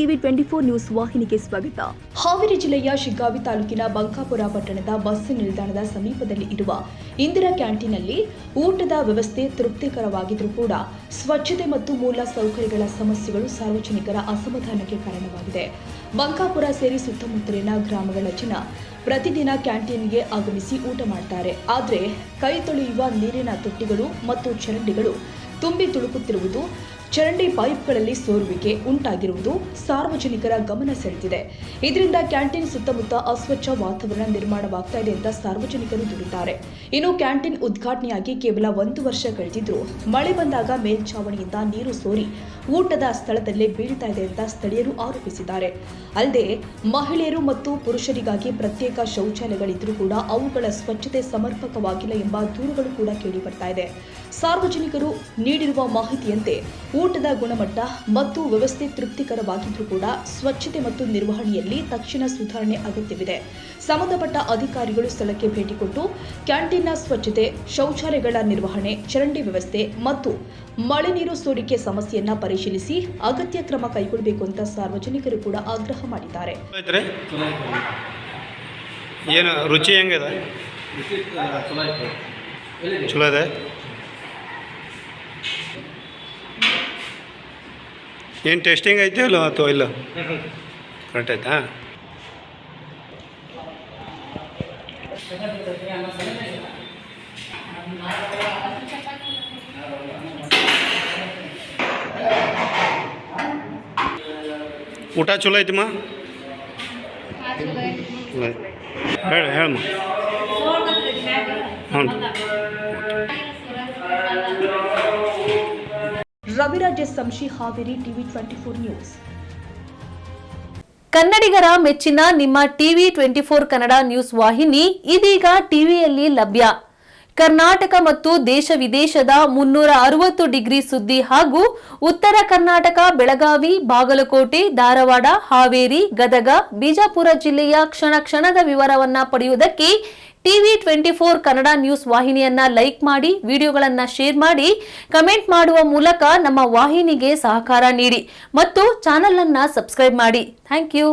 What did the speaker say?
TV 24 news ವಾಹಿನಿಗೆ ಸ್ವಾಗತ. ಹಾವೇರಿ ಜಿಲ್ಲೆಯ ಶಿಗ್ಗಾವಿ ತಾಲೂಕಿನ ಬಂಕಾಪುರ ಪಟ್ಟಣದ ಬಸ್ ನಿಲ್ದಾಣದ ಸಮೀಪದಲ್ಲಿ ಇರುವ ಇಂದಿರಾ ಕ್ಯಾಂಟೀನ್ನಲ್ಲಿ ಊಟದ ವ್ಯವಸ್ಥೆ ತೃಪ್ತಿಕರವಾಗಿದ್ದರೂ ಕೂಡ ಸ್ವಚ್ಛತೆ ಮತ್ತು ಮೂಲ ಸೌಕರ್ಯಗಳ ಸಮಸ್ಯೆಗಳು ಸಾರ್ವಜನಿಕರ ಅಸಮಾಧಾನಕ್ಕೆ ಕಾರಣವಾಗಿದೆ. ಬಂಕಾಪುರ ಸೇರಿ ಸುತ್ತಮುತ್ತಲಿನ ಗ್ರಾಮಗಳ ಜನ ಪ್ರತಿದಿನ ಕ್ಯಾಂಟೀನ್ಗೆ ಆಗಮಿಸಿ ಊಟ ಮಾಡ್ತಾರೆ. ಆದರೆ ಕೈ ತೊಳೆಯುವ ನೀರಿನ ತೊಟ್ಟಿಗಳು ಮತ್ತು ಚರಂಡಿಗಳು ತುಂಬಿ ತುಳುಕುತ್ತಿರುವುದು, ಚರಂಡಿ ಪೈಪ್ಗಳಲ್ಲಿ ಸೋರುವಿಕೆ ಉಂಟಾಗಿರುವುದು ಸಾರ್ವಜನಿಕರ ಗಮನ ಸೆಳೆದಿದೆ. ಇದರಿಂದ ಕ್ಯಾಂಟೀನ್ ಸುತ್ತಮುತ್ತ ಅಸ್ವಚ್ಛ ವಾತಾವರಣ ನಿರ್ಮಾಣವಾಗ್ತಾ ಇದೆ ಅಂತ ಸಾರ್ವಜನಿಕರು ದೂರಿದ್ದಾರೆ. ಇನ್ನು ಕ್ಯಾಂಟೀನ್ ಉದ್ಘಾಟನೆಯಾಗಿ ಕೇವಲ 1 ವರ್ಷ ಕಳೆದಿದ್ರೂ ಮಳೆ ಬಂದಾಗ ಮೇಲ್ಛಾವಣಿಯಿಂದ ನೀರು ಸೋರಿ ಊಟದ ಸ್ಥಳದಲ್ಲೇ ಬೀಳ್ತಾ ಇದೆ ಅಂತ ಸ್ಥಳೀಯರು ಆರೋಪಿಸಿದ್ದಾರೆ. ಅಲ್ಲದೆ ಮಹಿಳೆಯರು ಮತ್ತು ಪುರುಷರಿಗಾಗಿ ಪ್ರತ್ಯೇಕ ಶೌಚಾಲಯಗಳಿದ್ರೂ ಕೂಡ ಅವುಗಳ ಸ್ವಚ್ಛತೆ ಸಮರ್ಪಕವಾಗಿಲ್ಲ ಎಂಬ ದೂರುಗಳು ಕೂಡ ಕೇಳಿ ಬರ್ತಾ ಇದೆ. ಸಾರ್ವಜನಿಕರು ನೀಡಿರುವ ಮಾಹಿತಿಯಂತೆ ಊಟದ ಗುಣಮಟ್ಟ ಮತ್ತು ವ್ಯವಸ್ಥೆ ತೃಪ್ತಿಕರವಾಗಿದ್ದರೂ ಕೂಡ ಸ್ವಚ್ಛತೆ ಮತ್ತು ನಿರ್ವಹಣೆಯಲ್ಲಿ ತಕ್ಷಣ ಸುಧಾರಣೆ ಅಗತ್ಯವಿದೆ. ಸಂಬಂಧಪಟ್ಟ ಅಧಿಕಾರಿಗಳು ಸ್ಥಳಕ್ಕೆ ಭೇಟಿ ಕೊಟ್ಟು ಕ್ಯಾಂಟೀನ್ನ ಸ್ವಚ್ಛತೆ, ಶೌಚಾಲಯಗಳ ನಿರ್ವಹಣೆ, ಚರಂಡಿ ವ್ಯವಸ್ಥೆ ಮತ್ತು ಮಳೆ ನೀರು ಸೋರಿಕೆ ಸಮಸ್ಯೆಯನ್ನ ಪರಿಶೀಲಿಸಿ ಅಗತ್ಯ ಕ್ರಮ ಕೈಗೊಳ್ಳಬೇಕು ಅಂತ ಸಾರ್ವಜನಿಕರು ಕೂಡ ಆಗ್ರಹ ಮಾಡಿದ್ದಾರೆ. ಏನು ರುಚಿ ಹೆಂಗಿದೆ? ಚಲೋ ಇದೆ. ಏನು ಟೆಸ್ಟಿಂಗ್ ಐತೆ ಅಲ್ಲ ಅಥವಾ ಇಲ್ಲ? ಕರೆಕ್ಟ್ ಆಯ್ತಾ? ಊಟ ಚಲೋ ಐತಮ್ಮ? ಹೇಳಮ್ಮ. ಹ್ಞೂ. Raviraj Sanshi, Haveri, TV 24 news. ಕನ್ನಡಿಗರ ಮೆಚ್ಚಿನ ನಿಮ್ಮ ಟಿವಿ 24 ಕನ್ನಡ ನ್ಯೂಸ್ ವಾಹಿನಿ ಇದೀಗ ಟಿವಿಯಲ್ಲಿ ಲಭ್ಯ. ಕರ್ನಾಟಕ ಮತ್ತು ದೇಶ ವಿದೇಶದ 360 ಡಿಗ್ರಿ ಸುದ್ದಿ ಹಾಗೂ ಉತ್ತರ ಕರ್ನಾಟಕ, ಬೆಳಗಾವಿ, ಬಾಗಲಕೋಟೆ, ಧಾರವಾಡ, ಹಾವೇರಿ, ಗದಗ, ಬಿಜಾಪುರ ಜಿಲ್ಲೆಯ ಕ್ಷಣ ಕ್ಷಣದ ವಿವರವನ್ನ ಪಡೆಯುವುದಕ್ಕೆ ಟಿವಿ 24 ಕನ್ನಡ ನ್ಯೂಸ್ ವಾಹಿನಿಯನ್ನ ಲೈಕ್ ಮಾಡಿ, ವಿಡಿಯೋಗಳನ್ನ ಶೇರ್ ಮಾಡಿ, ಕಮೆಂಟ್ ಮಾಡುವ ಮೂಲಕ ನಮ್ಮ ವಾಹಿನಿಗೆ ಸಹಕಾರ ನೀಡಿ ಮತ್ತು ಚಾನೆಲ್ ಅನ್ನ ಸಬ್ಸ್ಕ್ರೈಬ್ ಮಾಡಿ. Thank you.